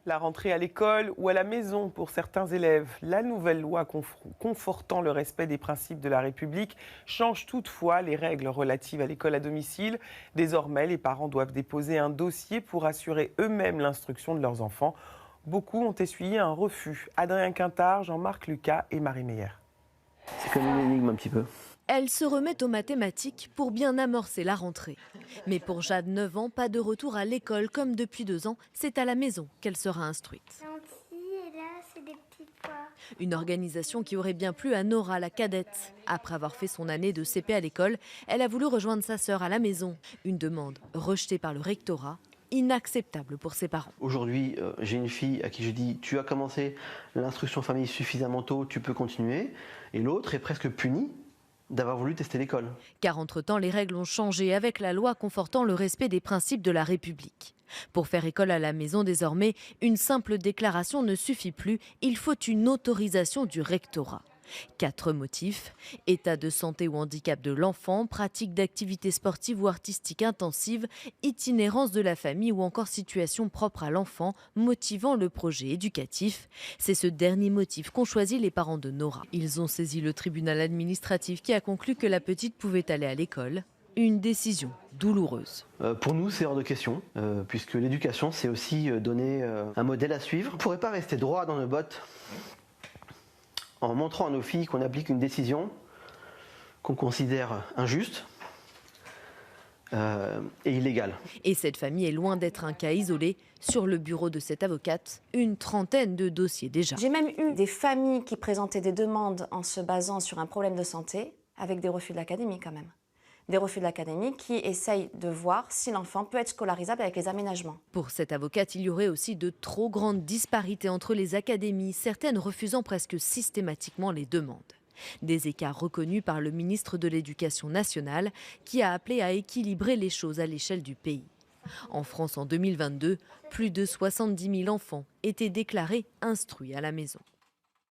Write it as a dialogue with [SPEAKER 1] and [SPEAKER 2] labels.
[SPEAKER 1] La rentrée à l'école ou à la maison pour certains élèves. La nouvelle loi confortant le respect des principes de la République change toutefois les règles relatives à l'école à domicile. Désormais, les parents doivent déposer un dossier pour assurer eux-mêmes l'instruction de leurs enfants. Beaucoup ont essuyé un refus. Adrien Quintard, Jean-Marc Lucas et Marie Meyer.
[SPEAKER 2] C'est comme une énigme un petit peu.
[SPEAKER 3] Elle se remet aux mathématiques pour bien amorcer la rentrée. Mais pour Jade, 9 ans, pas de retour à l'école comme depuis 2 ans. C'est à la maison qu'elle sera instruite.
[SPEAKER 4] Et là, c'est des petites poires.
[SPEAKER 3] Une organisation qui aurait bien plu à Nora, la cadette. Après avoir fait son année de CP à l'école, elle a voulu rejoindre sa sœur à la maison. Une demande rejetée par le rectorat, inacceptable pour ses parents.
[SPEAKER 2] Aujourd'hui, j'ai une fille à qui je dis « tu as commencé l'instruction famille suffisamment tôt, tu peux continuer ». Et l'autre est presque punie d'avoir voulu tester l'école.
[SPEAKER 3] Car entre-temps, les règles ont changé avec la loi confortant le respect des principes de la République. Pour faire école à la maison désormais, une simple déclaration ne suffit plus, il faut une autorisation du rectorat. 4 motifs: état de santé ou handicap de l'enfant, pratique d'activités sportives ou artistiques intensives, itinérance de la famille ou encore situation propre à l'enfant motivant le projet éducatif. C'est ce dernier motif qu'ont choisi les parents de Nora. Ils ont saisi le tribunal administratif qui a conclu que la petite pouvait aller à l'école. Une décision douloureuse.
[SPEAKER 2] Pour nous, c'est hors de question, puisque l'éducation, c'est aussi donner un modèle à suivre. On ne pourrait pas rester droit dans nos bottes en montrant à nos filles qu'on applique une décision qu'on considère injuste et illégale.
[SPEAKER 3] Et cette famille est loin d'être un cas isolé. Sur le bureau de cette avocate, une trentaine de dossiers déjà.
[SPEAKER 5] J'ai même eu des familles qui présentaient des demandes en se basant sur un problème de santé, avec des refus de l'académie quand même. Des refus de l'académie qui essayent de voir si l'enfant peut être scolarisable avec les aménagements.
[SPEAKER 3] Pour cette avocate, il y aurait aussi de trop grandes disparités entre les académies, certaines refusant presque systématiquement les demandes. Des écarts reconnus par le ministre de l'Éducation nationale qui a appelé à équilibrer les choses à l'échelle du pays. En France, en 2022, plus de 70 000 enfants étaient déclarés instruits à la maison.